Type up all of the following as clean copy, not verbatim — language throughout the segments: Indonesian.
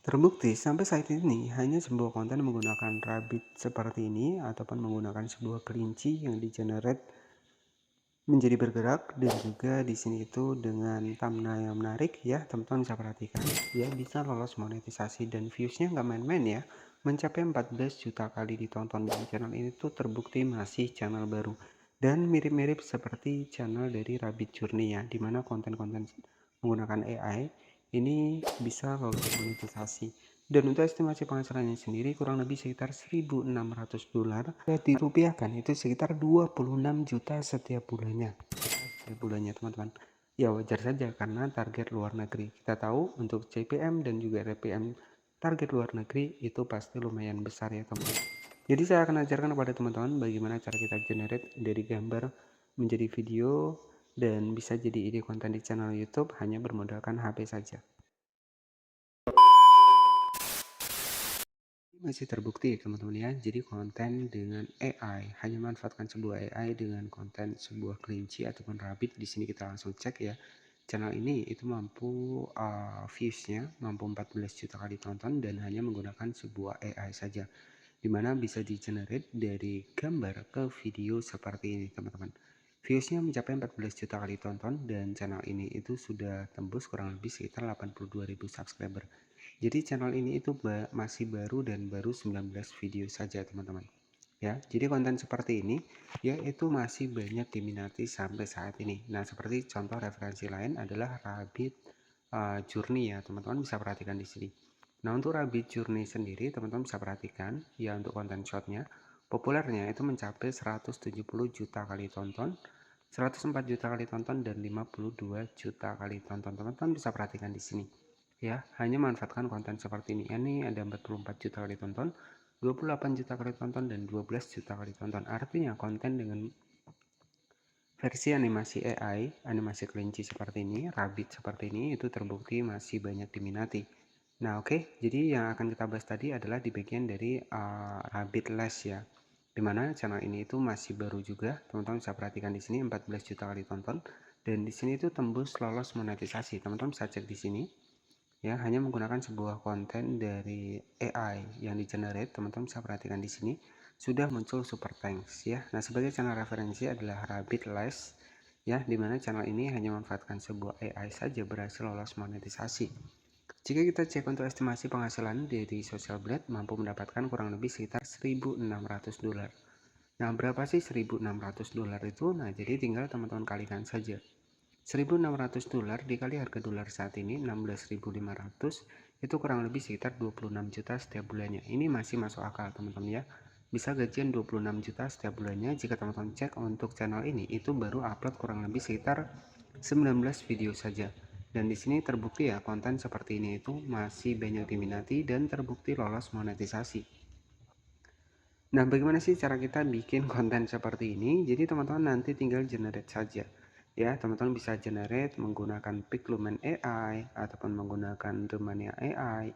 Terbukti sampai saat ini hanya sebuah konten menggunakan rabbit seperti ini ataupun menggunakan sebuah kelinci yang di-generate menjadi bergerak, dan juga di sini itu dengan thumbnail yang menarik ya, teman-teman bisa perhatikan ya, bisa lolos monetisasi dan viewsnya nggak main-main ya, mencapai 14 juta kali ditonton. Dan channel ini tuh terbukti masih channel baru dan mirip-mirip seperti channel dari Rabbit Journey ya, dimana konten-konten menggunakan AI ini bisa lolos monetisasi. Dan untuk estimasi penghasilannya sendiri kurang lebih sekitar $1.600, dirupiahkan itu sekitar 26 juta setiap bulannya. Teman-teman. Ya wajar saja karena target luar negeri. Kita tahu untuk CPM dan juga RPM target luar negeri itu pasti lumayan besar ya teman-teman. Jadi saya akan ajarkan kepada teman-teman bagaimana cara kita generate dari gambar menjadi video dan bisa jadi ide konten di channel YouTube hanya bermodalkan HP saja. Masih terbukti teman-teman ya, jadi konten dengan AI, hanya manfaatkan sebuah AI dengan konten sebuah kelinci ataupun rabbit. Di sini kita langsung cek ya, channel ini itu mampu viewsnya mampu 14 juta kali tonton dan hanya menggunakan sebuah AI saja, dimana bisa di-generate dari gambar ke video seperti ini teman-teman. Viewsnya mencapai 14 juta kali tonton dan channel ini itu sudah tembus kurang lebih sekitar 82.000 subscriber. Jadi channel ini itu masih baru dan baru 19 video saja teman-teman. Ya, jadi konten seperti ini ya itu masih banyak diminati sampai saat ini. Nah, seperti contoh referensi lain adalah Rabbit Journey ya, teman-teman bisa perhatikan di sini. Nah, untuk Rabbit Journey sendiri teman-teman bisa perhatikan ya, untuk konten shotnya populernya itu mencapai 170 juta kali tonton, 104 juta kali tonton, dan 52 juta kali tonton. Teman-teman bisa perhatikan di sini ya, hanya manfaatkan konten seperti ini ada 44 juta kali tonton, 28 juta kali tonton, dan 12 juta kali tonton. Artinya konten dengan versi animasi AI, animasi kelinci seperti ini, rabbit seperti ini, itu terbukti masih banyak diminati. Nah oke, jadi yang akan kita bahas tadi adalah di bagian dari rabbit less ya, dimana channel ini itu masih baru juga. Teman-teman bisa perhatikan di sini 14 juta kali tonton, dan di sini itu tembus lolos monetisasi. Teman-teman bisa cek di sini ya, hanya menggunakan sebuah konten dari AI yang di-generate. Teman-teman bisa perhatikan di sini sudah muncul super thanks ya. Nah, sebagai channel referensi adalah Rabbit Less ya, dimana channel ini hanya memanfaatkan sebuah AI saja berhasil lolos monetisasi. Jika kita cek untuk estimasi penghasilan dari Social Blade mampu mendapatkan kurang lebih sekitar $1.600. Nah, berapa sih $1.600 itu? Nah, jadi tinggal teman-teman kalikan saja. $1.600 dikali harga dolar saat ini 16.500, itu kurang lebih sekitar 26 juta setiap bulannya. Ini masih masuk akal teman-teman ya, bisa gajian 26 juta setiap bulannya. Jika teman-teman cek untuk channel ini itu baru upload kurang lebih sekitar 19 video saja, dan di sini terbukti ya konten seperti ini itu masih banyak diminati dan terbukti lolos monetisasi. Nah, bagaimana sih cara kita bikin konten seperti ini? Jadi teman-teman nanti tinggal generate saja ya, teman-teman bisa generate menggunakan Pixlumen AI ataupun menggunakan Rumania AI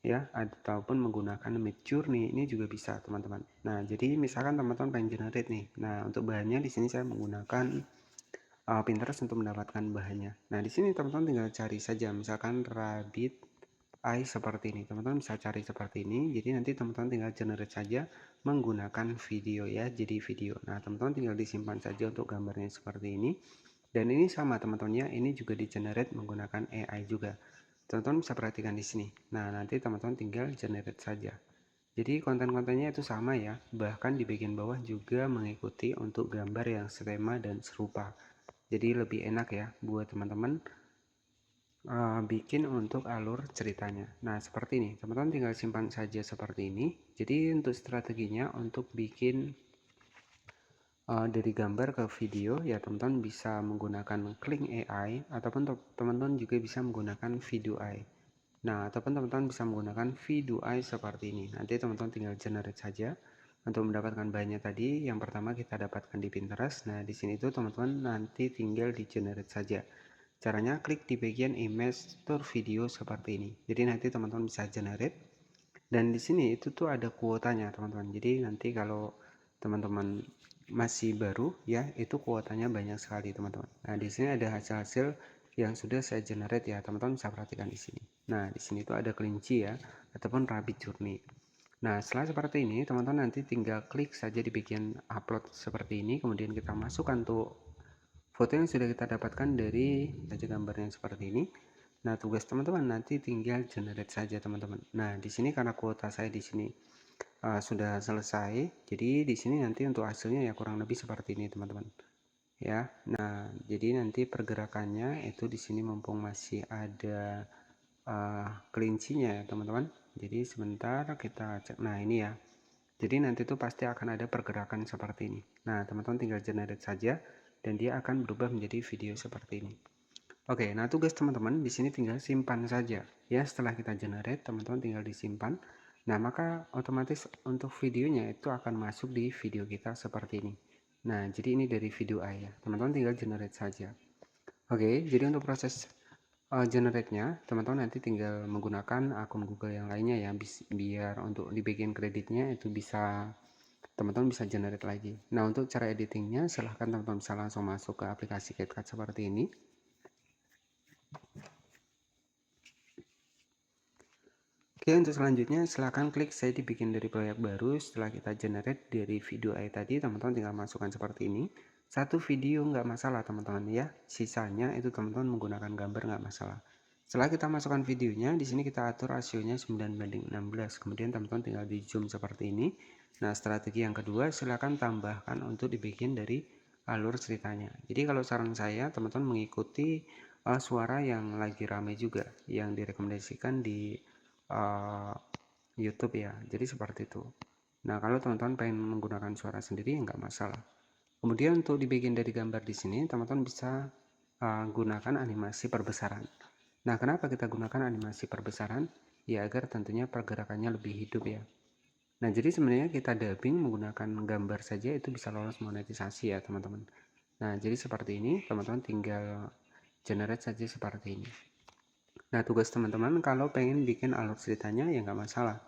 ya, ataupun menggunakan Midjourney, ini juga bisa teman-teman. Nah, jadi misalkan teman-teman pengen generate nih, nah untuk bahannya di sini saya menggunakan Pinterest untuk mendapatkan bahannya. Nah, di sini teman-teman tinggal cari saja misalkan rabbit eye seperti ini, teman-teman bisa cari seperti ini. Jadi nanti teman-teman tinggal generate saja menggunakan video ya, jadi video. Nah, teman-teman tinggal disimpan saja untuk gambarnya seperti ini. Dan ini sama teman-teman ya, ini juga di generate menggunakan AI juga. Teman-teman bisa perhatikan di sini. Nah, nanti teman-teman tinggal generate saja. Jadi konten-kontennya itu sama ya, bahkan di bagian bawah juga mengikuti untuk gambar yang setema dan serupa. Jadi lebih enak ya buat teman-teman bikin untuk alur ceritanya. Nah, seperti ini. Teman-teman tinggal simpan saja seperti ini. Jadi untuk strateginya untuk bikin dari gambar ke video ya, teman-teman bisa menggunakan Kling AI ataupun teman-teman juga bisa menggunakan Video AI. Nah, ataupun teman-teman bisa menggunakan Video AI seperti ini. Nanti teman-teman tinggal generate saja untuk mendapatkan bahannya tadi. Yang pertama kita dapatkan di Pinterest. Nah, di sini tuh teman-teman nanti tinggal di generate saja. Caranya klik di bagian image tur video seperti ini. Jadi nanti teman-teman bisa generate, dan di sini itu tuh ada kuotanya teman-teman. Jadi nanti kalau teman-teman masih baru ya, itu kuotanya banyak sekali teman-teman. Nah, di sini ada hasil-hasil yang sudah saya generate ya, teman-teman bisa perhatikan di sini. Nah, di sini tuh ada kelinci ya, ataupun rabbit journey. Nah, setelah seperti ini, teman-teman nanti tinggal klik saja di bagian upload seperti ini, kemudian kita masukkan tuh foto yang sudah kita dapatkan dari saja gambarnya seperti ini. Nah, tugas teman-teman nanti tinggal generate saja teman-teman. Nah, di sini karena kuota saya di sini sudah selesai, jadi di sini nanti untuk hasilnya ya kurang lebih seperti ini teman-teman. Ya, nah jadi nanti pergerakannya itu di sini mumpung masih ada kelincinya ya teman-teman. Jadi sebentar kita cek. Nah ini ya. Jadi nanti tuh pasti akan ada pergerakan seperti ini. Nah teman-teman tinggal generate saja dan dia akan berubah menjadi video seperti ini. Oke, nah tugas teman-teman di sini tinggal simpan saja. Ya setelah kita generate teman-teman tinggal disimpan. Nah maka otomatis untuk videonya itu akan masuk di video kita seperti ini. Nah jadi ini dari video A ya. Teman-teman tinggal generate saja. Oke, jadi untuk proses generate-nya teman-teman nanti tinggal menggunakan akun Google yang lainnya ya, biar untuk di bagian kreditnya itu bisa teman-teman bisa generate lagi. Nah untuk cara editingnya silahkan teman-teman bisa langsung masuk ke aplikasi CapCut seperti ini. Oke, untuk selanjutnya silahkan klik saya dibikin dari proyek baru. Setelah kita generate dari video AI tadi, teman-teman tinggal masukkan seperti ini. Satu video nggak masalah teman-teman ya, sisanya itu teman-teman menggunakan gambar nggak masalah. Setelah kita masukkan videonya, di sini kita atur rasionya 9:16. Kemudian teman-teman tinggal di zoom seperti ini. Nah, strategi yang kedua silahkan tambahkan untuk dibikin dari alur ceritanya. Jadi kalau saran saya, teman-teman mengikuti suara yang lagi rame juga, yang direkomendasikan di YouTube ya. Jadi seperti itu. Nah, kalau teman-teman pengen menggunakan suara sendiri ya nggak masalah. Kemudian untuk di bagian dari gambar di sini, teman-teman bisa gunakan animasi perbesaran. Nah, kenapa kita gunakan animasi perbesaran? Ya agar tentunya pergerakannya lebih hidup ya. Nah, jadi sebenarnya kita dubbing menggunakan gambar saja itu bisa lolos monetisasi ya teman-teman. Nah, jadi seperti ini, teman-teman tinggal generate saja seperti ini. Nah, tugas teman-teman kalau pengen bikin alur ceritanya ya nggak masalah.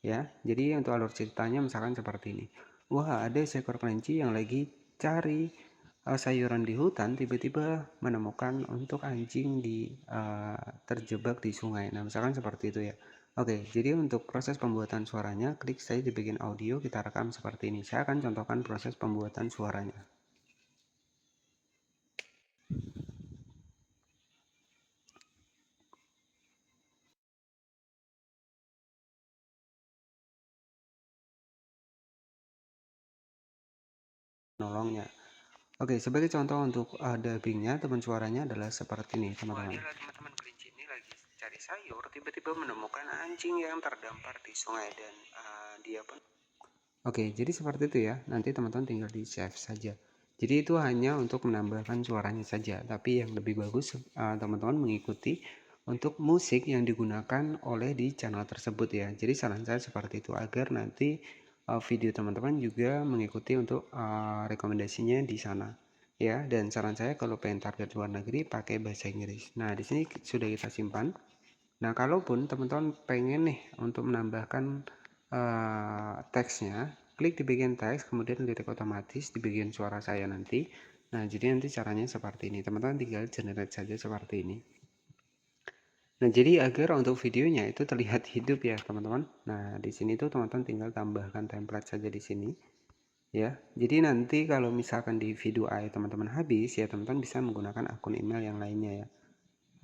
Ya, jadi untuk alur ceritanya misalkan seperti ini. Wah, ada seekor kelinci yang lagi cari sayuran di hutan, tiba-tiba menemukan untuk anjing terjebak di sungai. Nah, misalkan seperti itu ya. Oke, jadi untuk proses pembuatan suaranya, klik saya di bagian audio, kita rekam seperti ini. Saya akan contohkan proses pembuatan suaranya. Nolongnya. Oke, sebagai contoh untuk dubbingnya, teman suaranya adalah seperti ini, teman-teman. Teman-teman kelinci ini lagi cari sayur, tiba-tiba menemukan anjing yang terdampar di sungai dan dia pun. Oke, jadi seperti itu ya. Nanti teman-teman tinggal di save saja. Jadi itu hanya untuk menambahkan suaranya saja, tapi yang lebih bagus teman-teman mengikuti untuk musik yang digunakan oleh di channel tersebut ya. Jadi saran saya seperti itu agar nanti video teman-teman juga mengikuti untuk rekomendasinya di sana ya. Dan saran saya kalau pengen target luar negeri pakai bahasa Inggris. Nah di sini sudah kita simpan. Nah kalaupun teman-teman pengen nih untuk menambahkan teksnya, klik di bagian teks kemudian lirik otomatis di bagian suara saya nanti. Nah jadi nanti caranya seperti ini, teman-teman tinggal generate saja seperti ini. Nah, jadi agar untuk videonya itu terlihat hidup ya, teman-teman. Nah, di sini tuh teman-teman tinggal tambahkan template saja di sini. Ya, jadi nanti kalau misalkan di video AI teman-teman habis, ya teman-teman bisa menggunakan akun email yang lainnya ya.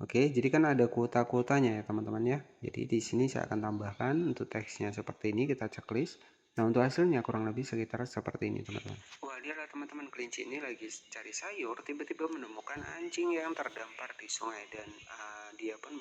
Oke, jadi kan ada kuota-kuotanya ya teman-teman ya. Jadi di sini saya akan tambahkan untuk teksnya seperti ini, kita checklist. Nah, untuk hasilnya kurang lebih sekitar seperti ini teman-teman. Wah, lihatlah teman-teman, kelinci ini lagi cari sayur, tiba-tiba menemukan anjing yang terdampar di sungai dan dia pun.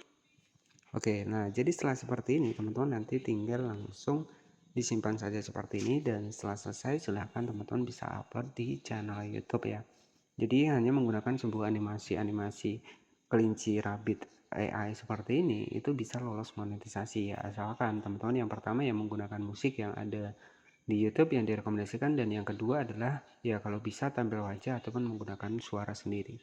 Oke, nah jadi setelah seperti ini teman-teman nanti tinggal langsung disimpan saja seperti ini dan setelah selesai silahkan teman-teman bisa upload di channel YouTube ya. Jadi hanya menggunakan sebuah animasi kelinci rabbit AI seperti ini itu bisa lolos monetisasi ya, asalkan teman-teman yang pertama yang menggunakan musik yang ada di YouTube yang direkomendasikan dan yang kedua adalah ya kalau bisa tampil wajah ataupun menggunakan suara sendiri.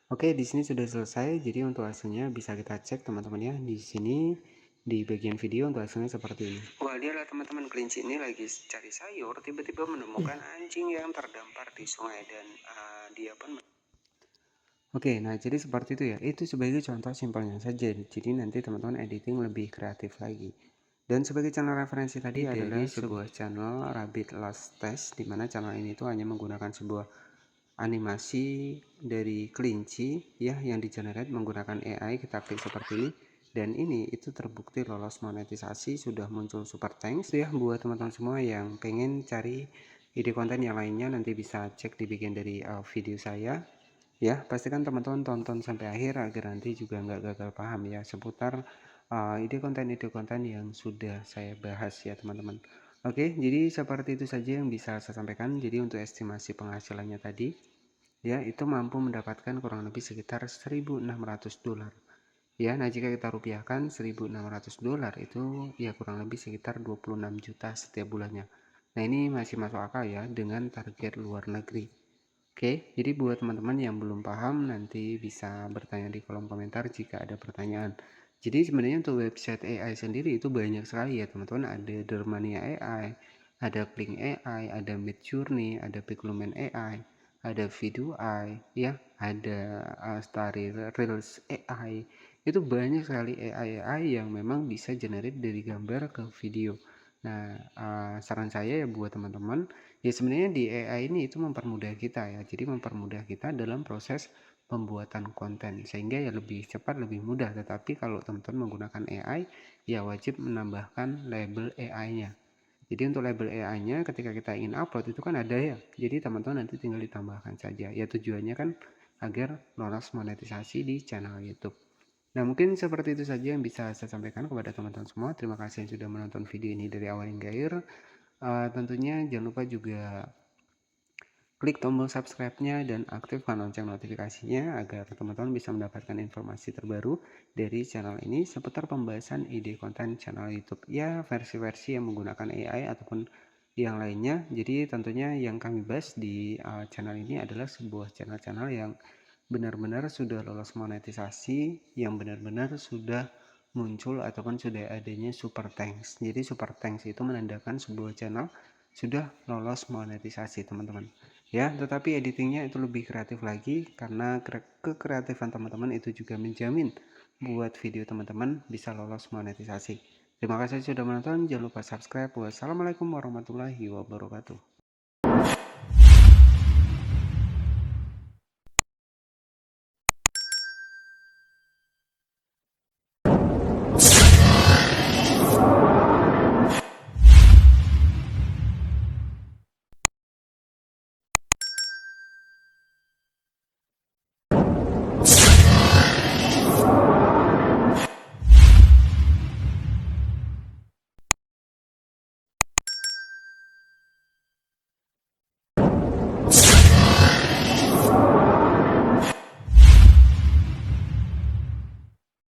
Oke, di sini sudah selesai. Jadi untuk hasilnya bisa kita cek teman-teman ya. Di sini di bagian video untuk hasilnya seperti ini. Wah, lihatlah teman-teman, kelinci ini lagi cari sayur, tiba-tiba menemukan anjing yang terdampar di sungai dan dia pun. Oke, nah jadi seperti itu ya. Itu sebagai contoh simpelnya saja. Jadi nanti teman-teman editing lebih kreatif lagi. Dan sebagai channel referensi tadi adalah sebuah channel Rabbit Last Test, di mana channel ini tuh hanya menggunakan sebuah animasi dari kelinci ya yang di-generate menggunakan AI. Kita klik seperti ini, dan ini itu terbukti lolos monetisasi, sudah muncul super thanks ya. Buat teman-teman semua yang pengen cari ide konten yang lainnya, nanti bisa cek di bagian dari video saya ya. Pastikan teman-teman tonton sampai akhir agar nanti juga nggak gagal paham ya seputar ide konten yang sudah saya bahas ya teman-teman. Oke, jadi seperti itu saja yang bisa saya sampaikan. Jadi untuk estimasi penghasilannya tadi ya, itu mampu mendapatkan kurang lebih sekitar 1.600 dolar ya. Nah jika kita rupiahkan 1.600 dolar itu ya kurang lebih sekitar 26 juta setiap bulannya. Nah ini masih masuk akal ya dengan target luar negeri. Oke, jadi buat teman-teman yang belum paham nanti bisa bertanya di kolom komentar jika ada pertanyaan. Jadi sebenarnya untuk website AI sendiri itu banyak sekali ya teman-teman. Ada Dermania AI, ada Kling AI, ada Midjourney, ada Piglumen AI, ada Video AI, ya, ada Starry Reels AI. Itu banyak sekali AI yang memang bisa generate dari gambar ke video. Nah, saran saya ya buat teman-teman, ya sebenarnya di AI ini itu mempermudah kita ya. Jadi mempermudah kita dalam proses pembuatan konten sehingga ya lebih cepat, lebih mudah. Tetapi kalau teman-teman menggunakan AI, ya wajib menambahkan label AI-nya. Jadi untuk label AI-nya ketika kita ingin upload itu kan ada ya. Jadi teman-teman nanti tinggal ditambahkan saja. Ya tujuannya kan agar lolos monetisasi di channel YouTube. Nah, mungkin seperti itu saja yang bisa saya sampaikan kepada teman-teman semua. Terima kasih yang sudah menonton video ini dari awal hingga akhir. Tentunya jangan lupa juga klik tombol subscribe-nya dan aktifkan lonceng notifikasinya agar teman-teman bisa mendapatkan informasi terbaru dari channel ini seputar pembahasan ide konten channel YouTube. Ya, versi-versi yang menggunakan AI ataupun yang lainnya. Jadi tentunya yang kami bahas di channel ini adalah sebuah channel-channel yang benar-benar sudah lolos monetisasi, yang benar-benar sudah muncul ataupun sudah adanya super thanks. Jadi super thanks itu menandakan sebuah channel sudah lolos monetisasi teman-teman ya. Tetapi editingnya itu lebih kreatif lagi karena kekreatifan teman-teman itu juga menjamin buat video teman-teman bisa lolos monetisasi. Terima kasih sudah menonton, jangan lupa subscribe. Wassalamualaikum warahmatullahi wabarakatuh.